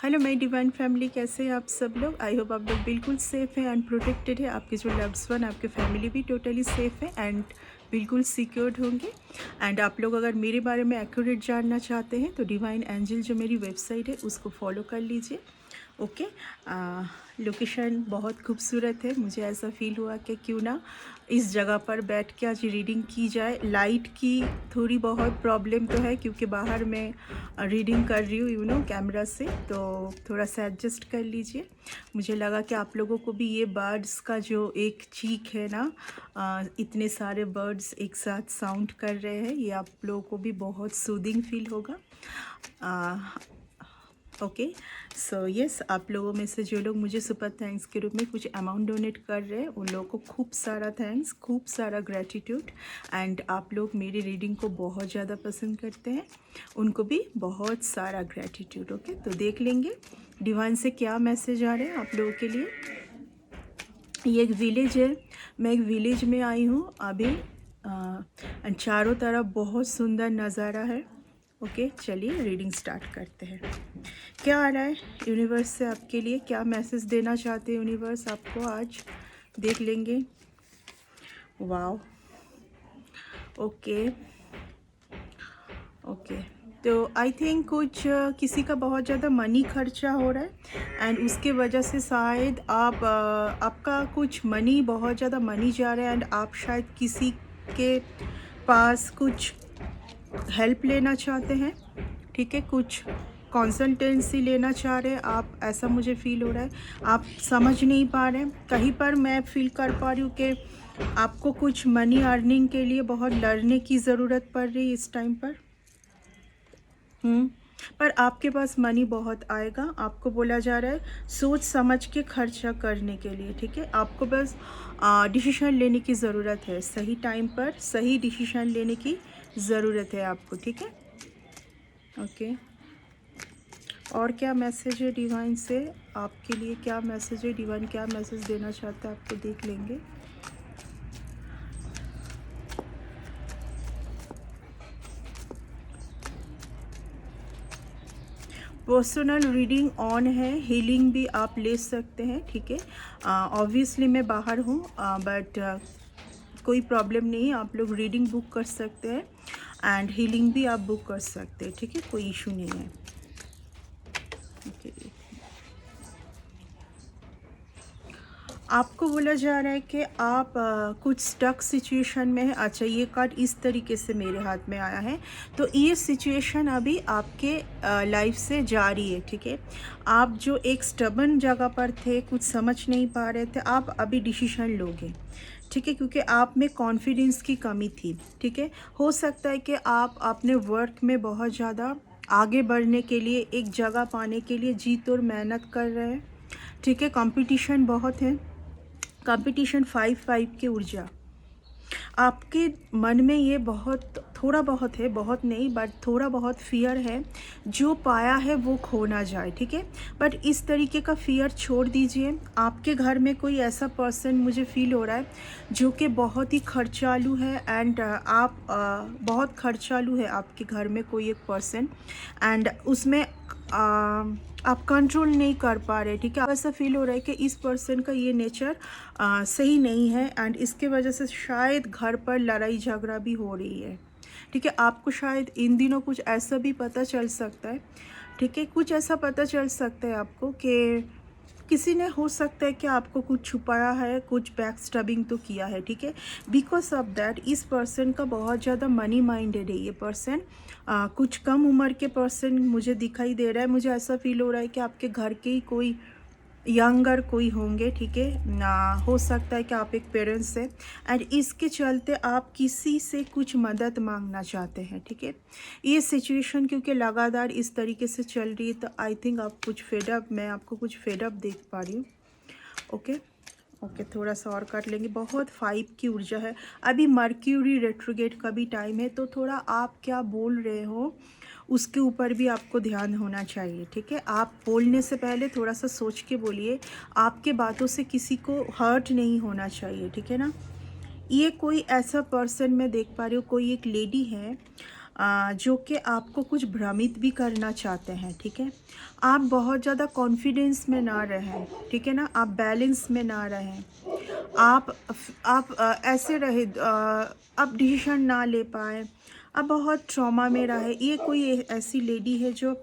Hello my divine family, कैसे हैं आप सब लोग। आई होप आप लोग बिल्कुल सेफ़ हैं एंड प्रोटेक्टेड है। आपके जो लव्स वन, आपके फैमिली भी टोटली सेफ़ है एंड बिल्कुल सिक्योर्ड होंगे। एंड आप लोग अगर मेरे बारे में एक्यूरेट जानना चाहते हैं तो डिवाइन एंजल जो मेरी वेबसाइट है उसको फॉलो कर लीजिए। ओके। लोकेशन बहुत खूबसूरत है। मुझे ऐसा फ़ील हुआ कि क्यों ना इस जगह पर बैठ के आज रीडिंग की जाए। लाइट की थोड़ी बहुत प्रॉब्लम तो है क्योंकि बाहर मैं रीडिंग कर रही हूँ कैमरा से, तो थोड़ा सा एडजस्ट कर लीजिए। मुझे लगा कि आप लोगों को भी ये बर्ड्स का जो एक चीख है ना, इतने सारे बर्ड्स एक साथ साउंड कर रहे हैं, ये आप लोगों को भी बहुत सूदिंग फील होगा। ओके। सो यस, आप लोगों में से जो लोग मुझे सुपर थैंक्स के रूप में कुछ अमाउंट डोनेट कर रहे हैं उन लोगों को खूब सारा थैंक्स, खूब सारा ग्रैटिट्यूड। एंड आप लोग मेरी रीडिंग को बहुत ज़्यादा पसंद करते हैं, उनको भी बहुत सारा ग्रैटिट्यूड। ओके, तो देख लेंगे डिवाइन से क्या मैसेज आ रहे हैं आप लोगों के लिए। ये एक विलेज है, मैं एक विलेज में आई हूँ अभी एंड चारों तरफ बहुत सुंदर नज़ारा है। ओके, चलिए रीडिंग स्टार्ट करते हैं। क्या आ रहा है यूनिवर्स से आपके लिए, क्या मैसेज देना चाहते हैं यूनिवर्स आपको आज, देख लेंगे। Wow, okay okay. तो आई थिंक कुछ किसी का बहुत ज़्यादा मनी खर्चा हो रहा है एंड उसके वजह से शायद आपका कुछ मनी, बहुत ज़्यादा मनी जा रहा है एंड आप शायद किसी के पास कुछ हेल्प लेना चाहते हैं। ठीक है, कुछ कंसल्टेंसी लेना चाह रहे हैं आप, ऐसा मुझे फील हो रहा है। आप समझ नहीं पा रहे हैं, कहीं पर मैं फील कर पा रही हूँ कि आपको कुछ मनी अर्निंग के लिए बहुत लड़ने की ज़रूरत पड़ रही है इस टाइम पर। पर आपके पास मनी बहुत आएगा। आपको बोला जा रहा है सोच समझ के खर्चा करने के लिए। ठीक है, आपको बस डिसीजन लेने की ज़रूरत है, सही टाइम पर सही डिसीजन लेने की ज़रूरत है आपको। ठीक है, ओके। और क्या मैसेज है डिवाइन से आपके लिए, क्या मैसेज है डिवाइन, क्या मैसेज देना चाहता है आपको, देख लेंगे। पर्सनल रीडिंग ऑन है, हीलिंग भी आप ले सकते हैं। ठीक है, ऑब्वियसली मैं बाहर हूँ बट कोई प्रॉब्लम नहीं है, आप लोग रीडिंग बुक कर सकते हैं एंड हीलिंग भी आप बुक कर सकते हैं। ठीक है, कोई इशू नहीं है। ओके, आपको बोला जा रहा है कि आप कुछ स्टक सिचुएशन में है। अच्छा, ये कार्ड इस तरीके से मेरे हाथ में आया है, तो ये सिचुएशन अभी आपके लाइफ से जारी है। ठीक है, आप जो एक स्टबन जगह पर थे, कुछ समझ नहीं पा रहे थे, आप अभी डिसीजन लोगे। ठीक है, क्योंकि आप में कॉन्फिडेंस की कमी थी। ठीक है, हो सकता है कि आप अपने वर्क में बहुत ज़्यादा आगे बढ़ने के लिए, एक जगह पाने के लिए जी तोड़ मेहनत कर रहे हैं। ठीक है, कंपटीशन बहुत है, कंपटीशन 5 की ऊर्जा आपके मन में, ये बहुत थोड़ा बहुत है, बहुत नहीं बट थोड़ा बहुत फियर है, जो पाया है वो खो ना जाए। ठीक है, बट इस तरीके का फियर छोड़ दीजिए। आपके घर में कोई ऐसा पर्सन मुझे फील हो रहा है जो कि बहुत ही खर्चालू है एंड आप बहुत खर्चालू है आपके घर में कोई एक पर्सन एंड उसमें आप कंट्रोल नहीं कर पा रहे। ठीक है, ऐसा फील हो रहा है कि इस पर्सन का ये नेचर सही नहीं है एंड इसके वजह से शायद घर पर लड़ाई झगड़ा भी हो रही है। ठीक है, आपको शायद इन दिनों कुछ ऐसा भी पता चल सकता है। ठीक है, कुछ ऐसा पता चल सकता है आपको कि किसी ने, हो सकता है कि आपको कुछ छुपाया है, कुछ बैक स्टबिंग तो किया है। ठीक है, बिकॉज ऑफ दैट इस पर्सन का बहुत ज़्यादा मनी माइंडेड है। ये पर्सन कुछ कम उम्र के पर्सन मुझे दिखाई दे रहा है। मुझे ऐसा फील हो रहा है कि आपके घर के ही कोई यंगर कोई होंगे। ठीक है ना, हो सकता है कि आप एक पेरेंट्स हैं एंड इसके चलते आप किसी से कुछ मदद मांगना चाहते हैं। ठीक है, ये सिचुएशन क्योंकि लगातार इस तरीके से चल रही है तो आई थिंक आप कुछ फेडअप, मैं आपको कुछ फेडअप देख पा रही हूँ। ओके ओके, थोड़ा सा और काट लेंगे। बहुत 5 की ऊर्जा है, अभी मर्क्यूरी रेट्रोगेट का भी टाइम है, तो थोड़ा आप क्या बोल रहे हो उसके ऊपर भी आपको ध्यान होना चाहिए। ठीक है, आप बोलने से पहले थोड़ा सा सोच के बोलिए, आपके बातों से किसी को हर्ट नहीं होना चाहिए। ठीक है ना, ये कोई ऐसा पर्सन मैं देख पा रही हूँ, कोई एक लेडी है जो कि आपको कुछ भ्रमित भी करना चाहते हैं, ठीक है। आप बहुत ज़्यादा कॉन्फिडेंस में ना रहें, ठीक है ना, आप बैलेंस में ना रहें, आप ऐसे रहे, आप डिसीजन ना ले पाए, आप बहुत ट्रॉमा में रहे। ये कोई ऐसी लेडी है जो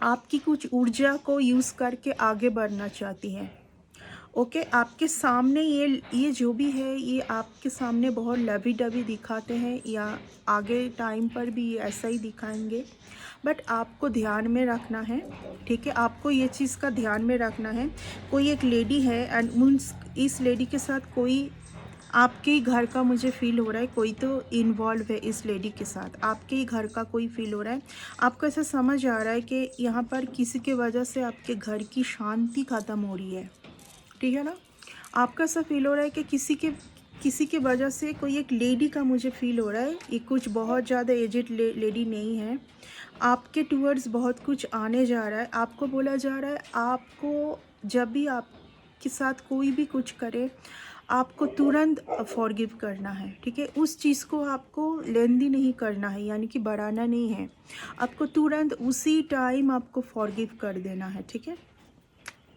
आपकी कुछ ऊर्जा को यूज़ करके आगे बढ़ना चाहती है। ओके, आपके सामने ये जो भी है, ये आपके सामने बहुत लवी डवी दिखाते हैं, या आगे टाइम पर भी ये ऐसा ही दिखाएंगे। बट आपको ध्यान में रखना है, ठीक है, आपको ये चीज़ का ध्यान में रखना है। कोई एक लेडी है एंड मीन्स इस लेडी के साथ कोई आपके ही घर का मुझे फ़ील हो रहा है, कोई तो इन्वॉल्व है इस लेडी के साथ, आपके ही घर का कोई फ़ील हो रहा है। आपको ऐसा समझ आ रहा है कि यहाँ पर किसी के वजह से आपके घर की शांति ख़त्म हो रही है, ठीक है ना। आपका ऐसा फ़ील हो रहा है कि किसी के वजह से कोई एक लेडी का मुझे फ़ील हो रहा है, ये कुछ बहुत ज़्यादा एजेड लेडी नहीं है, आपके टूवर्ड्स बहुत कुछ आने जा रहा है। आपको बोला जा रहा है, आपको जब भी आपके साथ कोई भी कुछ करे, आपको तुरंत फॉरगिव करना है, ठीक है। उस चीज़ को आपको लेंदी नहीं करना है, यानी कि बढ़ाना नहीं है, आपको तुरंत उसी टाइम आपको फॉरगिव कर देना है, ठीक है।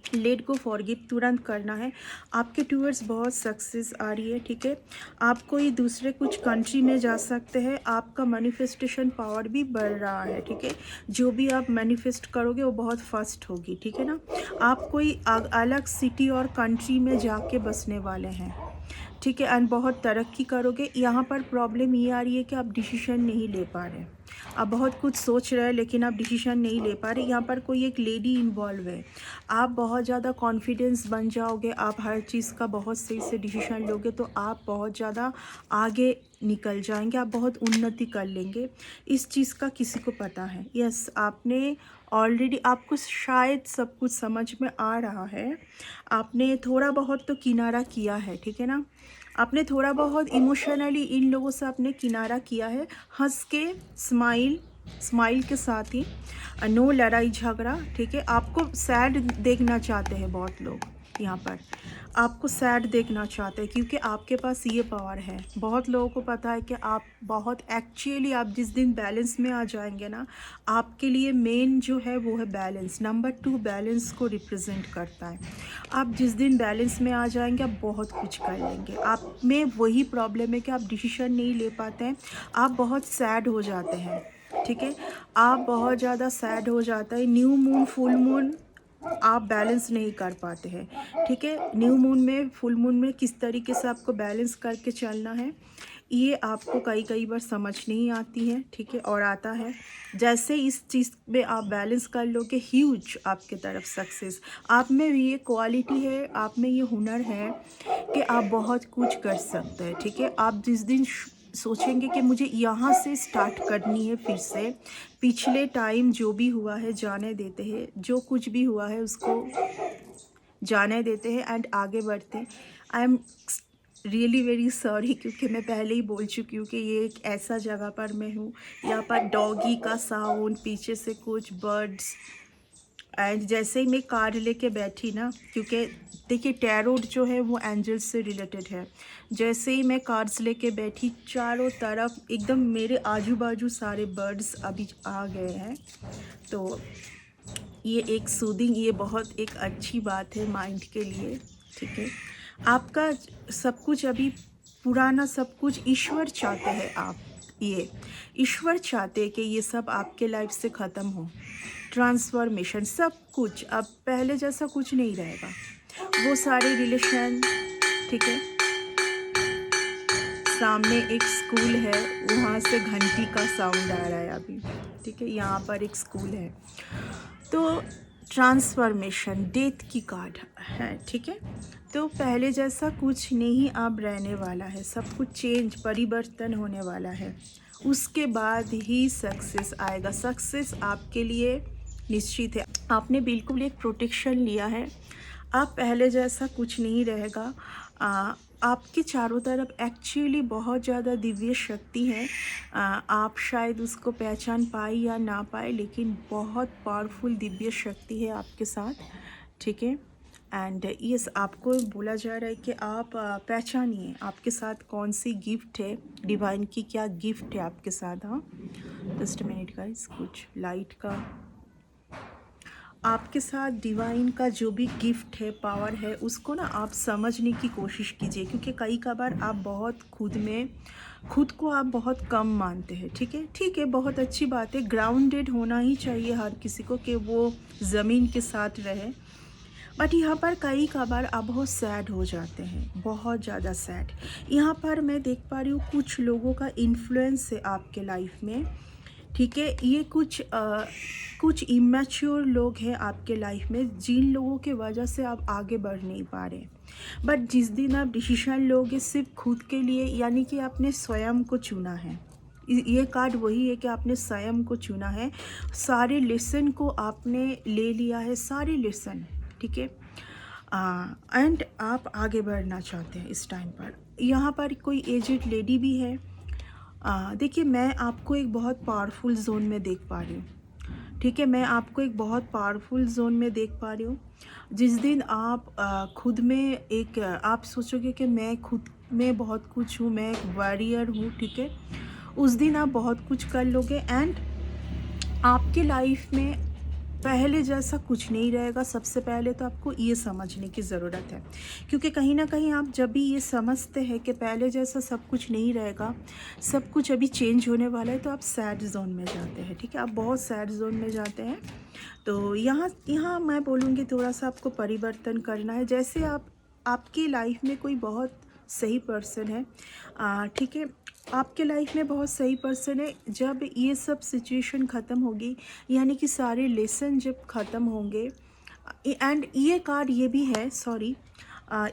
लेट गो फॉरगिव तुरंत करना है। आपके टूवर्ड्स बहुत सक्सेस आ रही है, ठीक है। आप कोई दूसरे कुछ कंट्री में जा सकते हैं, आपका मैनिफेस्टेशन पावर भी बढ़ रहा है, ठीक है। जो भी आप मैनिफेस्ट करोगे वो बहुत फास्ट होगी, ठीक है ना। आप कोई अलग सिटी और कंट्री में जाके बसने वाले हैं, ठीक है, एंड बहुत तरक्की करोगे। यहाँ पर प्रॉब्लम ये आ रही है कि आप डिसीजन नहीं ले पा रहे, आप बहुत कुछ सोच रहे हैं लेकिन आप डिसीजन नहीं ले पा रहे। यहाँ पर कोई एक लेडी इन्वॉल्व है, आप बहुत ज़्यादा कॉन्फिडेंस बन जाओगे, आप हर चीज़ का बहुत सही से डिसीजन लोगे तो आप बहुत ज़्यादा आगे निकल जाएंगे, आप बहुत उन्नति कर लेंगे। इस चीज़ का किसी को पता है, यस, आपने ऑलरेडी, आपको शायद सब कुछ समझ में आ रहा है, आपने थोड़ा बहुत तो किनारा किया है, ठीक है ना। आपने थोड़ा बहुत इमोशनली इन लोगों से आपने किनारा किया है, हंस के, स्माइल के साथ ही, नो लड़ाई झगड़ा, ठीक है। आपको सैड देखना चाहते हैं बहुत लोग, यहाँ पर आपको सैड देखना चाहते हैं क्योंकि आपके पास ये पावर है। बहुत लोगों को पता है कि आप बहुत एक्चुअली, आप जिस दिन बैलेंस में आ जाएंगे ना, आपके लिए मेन जो है वो है बैलेंस, नंबर 2 बैलेंस को रिप्रेजेंट करता है। आप जिस दिन बैलेंस में आ जाएंगे आप बहुत कुछ कर लेंगे। आप में वही प्रॉब्लम है कि आप डिसीजन नहीं ले पाते हैं, आप बहुत सैड हो जाते हैं, ठीक है, आप बहुत ज़्यादा सैड हो जाता है। न्यू मून, फुल मून आप बैलेंस नहीं कर पाते हैं, ठीक है। न्यू मून में, फुल मून में किस तरीके से आपको बैलेंस करके चलना है, ये आपको कई बार समझ नहीं आती है, ठीक है, और आता है। जैसे इस चीज़ में आप बैलेंस कर लोगे, ह्यूज आपके तरफ सक्सेस। आप में ये क्वालिटी है, आप में ये हुनर है कि आप बहुत कुछ कर सकते हैं, ठीक है। आप जिस दिन सोचेंगे कि मुझे यहाँ से स्टार्ट करनी है, फिर से पिछले टाइम जो भी हुआ है जाने देते हैं, जो कुछ भी हुआ है उसको जाने देते हैं एंड आगे बढ़ते हैं। I am really very sorry, क्योंकि मैं पहले ही बोल चुकी हूँ कि ये एक ऐसा जगह पर मैं हूँ, यहाँ पर डॉगी का साउंड, पीछे से कुछ बर्ड्स, एंड जैसे ही मैं कार्ड लेके बैठी ना, क्योंकि देखिए टैरोट जो है वो एंजल्स से रिलेटेड है, जैसे ही मैं कार्ड्स लेके बैठी चारों तरफ एकदम मेरे आजू बाजू सारे बर्ड्स अभी आ गए हैं। तो ये एक सूदिंग, ये बहुत एक अच्छी बात है माइंड के लिए, ठीक है। आपका सब कुछ अभी पुराना सब कुछ ईश्वर चाहते हैं, आप ये ईश्वर चाहते हैं कि ये सब आपके लाइफ से ख़त्म हो, ट्रांसफॉर्मेशन, सब कुछ अब पहले जैसा कुछ नहीं रहेगा। वो सारे रिलेशन, ठीक है। सामने एक स्कूल है, वहाँ से घंटी का साउंड आ रहा है अभी, ठीक है, यहाँ पर एक स्कूल है। तो ट्रांसफॉर्मेशन, डेथ की कार्ड है, ठीक है। तो पहले जैसा कुछ नहीं अब रहने वाला है, सब कुछ चेंज, परिवर्तन होने वाला है। उसके बाद ही सक्सेस आएगा, सक्सेस आपके लिए निश्चित है। आपने बिल्कुल एक प्रोटेक्शन लिया है, आप पहले जैसा कुछ नहीं रहेगा। आपके चारों तरफ एक्चुअली बहुत ज़्यादा दिव्य शक्ति है, आप शायद उसको पहचान पाए या ना पाए, लेकिन बहुत पावरफुल दिव्य शक्ति है आपके साथ, ठीक है। एंड यस, आपको बोला जा रहा है कि आप पहचानिए आपके साथ कौन सी गिफ्ट है, डिवाइन की क्या गिफ्ट है आपके साथ। हाँ, जस्ट मिनट गाइस, कुछ लाइट का आपके साथ डिवाइन का जो भी गिफ्ट है, पावर है, उसको ना आप समझने की कोशिश कीजिए, क्योंकि कई बार आप बहुत खुद को आप बहुत कम मानते हैं। ठीक है, बहुत अच्छी बात है, ग्राउंडेड होना ही चाहिए हर किसी को कि वो ज़मीन के साथ रहे। बट यहाँ पर कई बार आप बहुत सैड हो जाते हैं, बहुत ज़्यादा सैड। यहाँ पर मैं देख पा रही हूँ कुछ लोगों का इन्फ्लुएंस है आपके लाइफ में। ठीक है, ये कुछ इमेच्योर लोग हैं आपके लाइफ में, जिन लोगों के वजह से आप आगे बढ़ नहीं पा रहे। बट जिस दिन आप डिसीजन लोगे सिर्फ खुद के लिए, यानी कि आपने स्वयं को चुना है, ये कार्ड वही है कि आपने स्वयं को चुना है, सारे लेसन को आपने ले लिया है, सारे लेसन। ठीक है, एंड आप आगे बढ़ना चाहते हैं इस टाइम पर। यहाँ पर कोई एजेड लेडी भी है। देखिए, मैं आपको एक बहुत पावरफुल जोन में देख पा रही हूँ। ठीक है, मैं आपको एक बहुत पावरफुल जोन में देख पा रही हूँ। जिस दिन आप खुद में एक आप सोचोगे कि मैं खुद में बहुत कुछ हूँ, मैं एक वॉरियर हूँ। ठीक है, उस दिन आप बहुत कुछ कर लोगे एंड आपके लाइफ में पहले जैसा कुछ नहीं रहेगा। सबसे पहले तो आपको ये समझने की ज़रूरत है, क्योंकि कहीं ना कहीं आप जब भी ये समझते हैं कि पहले जैसा सब कुछ नहीं रहेगा, सब कुछ अभी चेंज होने वाला है, तो आप सैड जोन में जाते हैं। ठीक है, आप बहुत सैड जोन में जाते हैं। तो यहाँ मैं बोलूँगी थोड़ा सा आपको परिवर्तन करना है। जैसे आपकी लाइफ में कोई बहुत सही पर्सन है, ठीक है, आपके लाइफ में बहुत सही पर्सन है। जब ये सब सिचुएशन ख़त्म होगी, यानी कि सारे लेसन जब ख़त्म होंगे, एंड ये कार्ड ये भी है, सॉरी,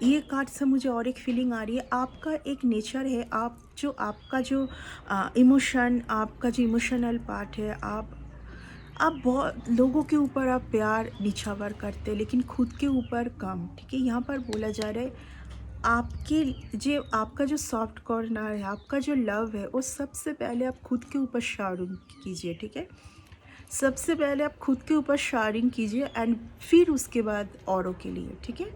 ये कार्ड से मुझे और एक फीलिंग आ रही है। आपका एक नेचर है, आपका जो इमोशन, आपका जो इमोशनल पार्ट है, आप बहुत लोगों के ऊपर आप प्यार निछावर करते हैं, लेकिन खुद के ऊपर कम। ठीक है, यहाँ पर बोला जा रहा है आपका जो सॉफ्ट कॉर्नर है, आपका जो लव है, वो सबसे पहले आप खुद के ऊपर शायरिंग कीजिए। ठीक है, सबसे पहले आप खुद के ऊपर शायरिंग कीजिए एंड फिर उसके बाद औरों के लिए। ठीक है,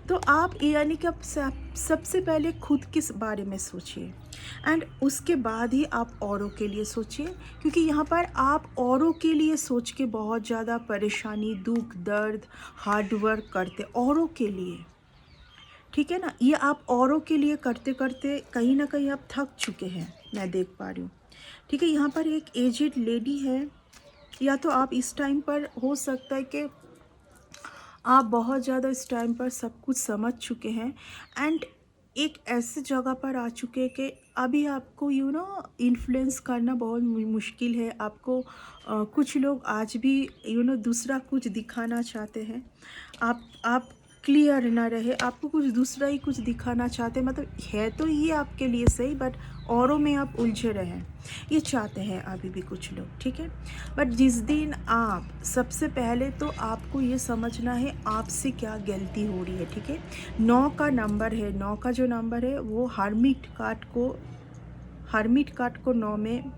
तो आप यानी कि आप सबसे पहले खुद के बारे में सोचिए एंड उसके बाद ही आप औरों के लिए सोचिए, क्योंकि यहाँ पर आप औरों के लिए सोच के बहुत ज़्यादा परेशानी, दुख, दर्द, हार्ड वर्क करते औरों के लिए। ठीक है ना, ये आप औरों के लिए करते करते कहीं ना कहीं आप थक चुके हैं, मैं देख पा रही हूँ। ठीक है, यहाँ पर एक एजेड लेडी है, या तो आप इस टाइम पर हो सकता है कि आप बहुत ज़्यादा इस टाइम पर सब कुछ समझ चुके हैं एंड एक ऐसे जगह पर आ चुके हैं कि अभी आपको इन्फ्लुएंस करना बहुत मुश्किल है। आपको कुछ लोग आज भी दूसरा कुछ दिखाना चाहते हैं। आप क्लियर ना रहे, आपको कुछ दूसरा ही कुछ दिखाना चाहते हैं, मतलब है तो ये आपके लिए सही, बट औरों में आप उलझे रहें, ये चाहते हैं अभी भी कुछ लोग। ठीक है, बट जिस दिन आप सबसे पहले तो आपको ये समझना है आपसे क्या गलती हो रही है। ठीक है, 9 का नंबर है, 9 का जो नंबर है वो हर्मिट कार्ड को 9 में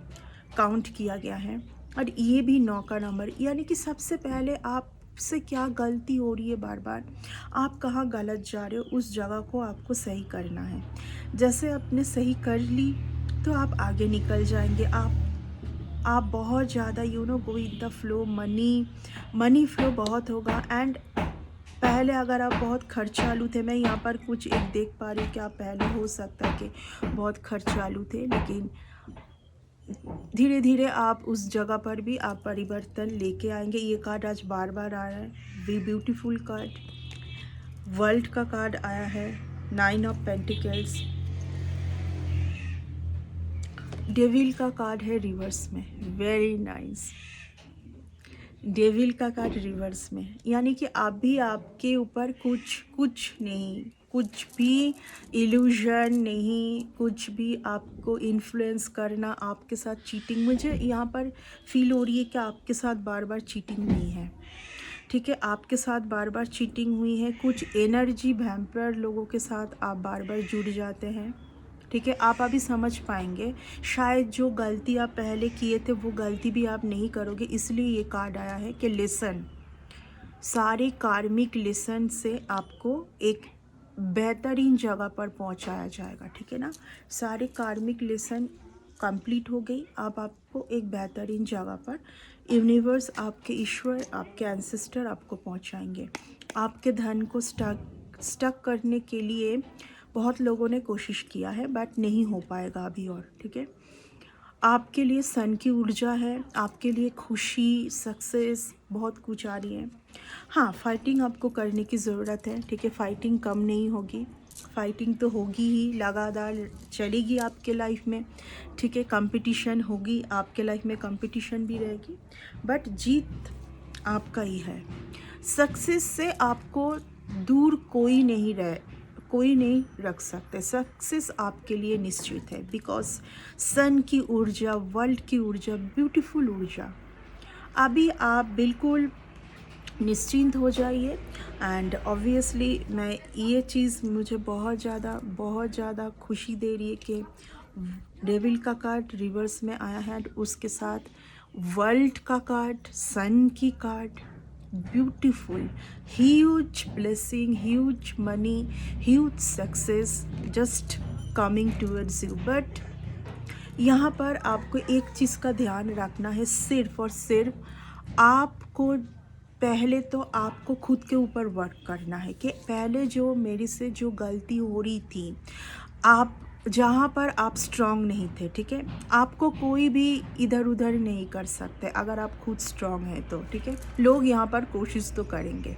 काउंट किया गया है, और ये भी 9 का नंबर, यानी कि सबसे पहले आपसे क्या गलती हो रही है, बार बार आप कहाँ गलत जा रहे हो, उस जगह को आपको सही करना है। जैसे आपने सही कर ली तो आप आगे निकल जाएंगे। आप बहुत ज़्यादा go in the flow, money flow बहुत होगा। एंड पहले अगर आप बहुत खर्चालू थे, मैं यहाँ पर कुछ एक देख पा रही हूँ कि आप पहले हो सकता है कि बहुत खर्चालू थे, लेकिन धीरे धीरे आप उस जगह पर भी आप परिवर्तन लेके आएंगे। ये कार्ड आज बार बार आ रहा है, वी ब्यूटीफुल कार्ड, वर्ल्ड का कार्ड आया है, 9 ऑफ पेंटिकल्स, डेविल का कार्ड है रिवर्स में, वेरी नाइस, डेविल का कार्ड रिवर्स में, यानी कि अभी आपके ऊपर कुछ नहीं, कुछ भी इल्यूजन नहीं, कुछ भी आपको इन्फ्लुएंस करना, आपके साथ चीटिंग, मुझे यहाँ पर फील हो रही है कि आपके साथ बार बार चीटिंग हुई है। ठीक है, आपके साथ बार बार चीटिंग हुई है, कुछ एनर्जी वैम्पायर लोगों के साथ आप बार बार जुड़ जाते हैं। ठीक है, आप अभी समझ पाएंगे, शायद जो गलती आप पहले किए थे वो गलती भी आप नहीं करोगे, इसलिए ये कार्ड आया है कि लेसन, सारे कार्मिक लेसन से आपको एक बेहतरीन जगह पर पहुंचाया जाएगा, ठीक है ना। सारे कार्मिक लेसन कंप्लीट हो गई, अब आपको एक बेहतरीन जगह पर यूनिवर्स, आपके ईश्वर, आपके एंसेस्टर आपको पहुंचाएंगे। आपके धन को स्टक करने के लिए बहुत लोगों ने कोशिश किया है बट नहीं हो पाएगा अभी और, ठीक है। आपके लिए सन की ऊर्जा है, आपके लिए खुशी, सक्सेस, बहुत कुछ आ रही है। हाँ, फाइटिंग आपको करने की ज़रूरत है, ठीक है। फाइटिंग कम नहीं होगी, फाइटिंग तो होगी ही, लगातार चलेगी आपके लाइफ में, ठीक है। कंपटीशन होगी आपके लाइफ में, कंपटीशन भी रहेगी बट जीत आपका ही है। सक्सेस से आपको दूर कोई नहीं रख सकते। सक्सेस आपके लिए निश्चित है, बिकॉज सन की ऊर्जा, वर्ल्ड की ऊर्जा, ब्यूटीफुल ऊर्जा। अभी आप बिल्कुल निश्चिंत हो जाइए। एंड ऑब्वियसली मैं ये चीज़ मुझे बहुत ज़्यादा खुशी दे रही है कि डेविल का कार्ड रिवर्स में आया है, उसके साथ वर्ल्ड का कार्ड, सन की card, beautiful, huge blessing, huge money, huge success just coming towards you. But यहाँ पर आपको एक चीज़ का ध्यान रखना है, सिर्फ और सिर्फ आपको पहले तो आपको खुद के ऊपर वर्क करना है कि पहले जो मेरे से जो गलती हो रही थी, आप जहाँ पर आप स्ट्रांग नहीं थे, ठीक है, आपको कोई भी इधर उधर नहीं कर सकते अगर आप खुद स्ट्रांग हैं तो, ठीक है। लोग यहाँ पर कोशिश तो करेंगे,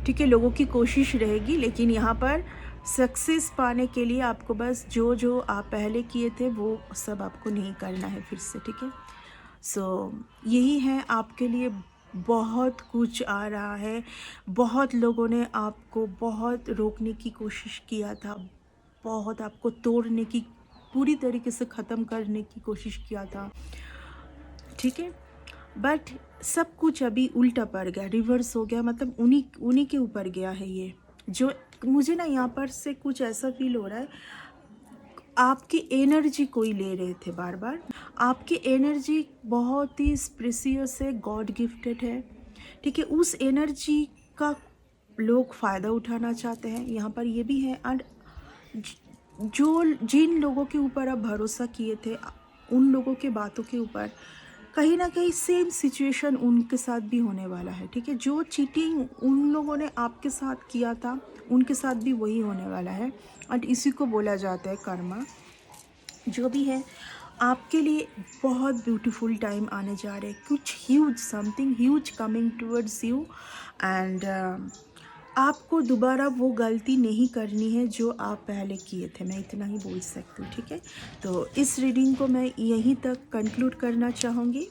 ठीक है, लोगों की कोशिश रहेगी, लेकिन यहाँ पर सक्सेस पाने के लिए आपको बस जो आप पहले किए थे वो सब आपको नहीं करना है फिर से, ठीक है। सो यही है आपके लिए, बहुत कुछ आ रहा है। बहुत लोगों ने आपको बहुत रोकने की कोशिश किया था, बहुत आपको तोड़ने की, पूरी तरीके से ख़त्म करने की कोशिश किया था, ठीक है। बट सब कुछ अभी उल्टा पड़ गया, रिवर्स हो गया, मतलब उन्हीं के ऊपर गया है ये। जो मुझे ना यहाँ पर से कुछ ऐसा फील हो रहा है, आपकी एनर्जी कोई ले रहे थे बार बार। आपकी एनर्जी बहुत ही प्रेशियस है, गॉड गिफ्टेड है, ठीक है। उस एनर्जी का लोग फ़ायदा उठाना चाहते हैं, यहाँ पर ये भी है। एंड जिन लोगों के ऊपर आप भरोसा किए थे, उन लोगों के बातों के ऊपर कहीं ना कहीं सेम सिचुएशन उनके साथ भी होने वाला है, ठीक है। जो चीटिंग उन लोगों ने आपके साथ किया था, उनके साथ भी वही होने वाला है। और इसी को बोला जाता है कर्मा। जो भी है, आपके लिए बहुत ब्यूटीफुल टाइम आने जा रहे हैं, कुछ huge, something huge coming towards you. And आपको दोबारा वो गलती नहीं करनी है जो आप पहले किए थे, मैं इतना ही बोल सकती हूँ, ठीक है। तो इस रीडिंग को मैं यहीं तक कंक्लूड करना चाहूँगी।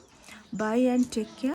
Bye and take care.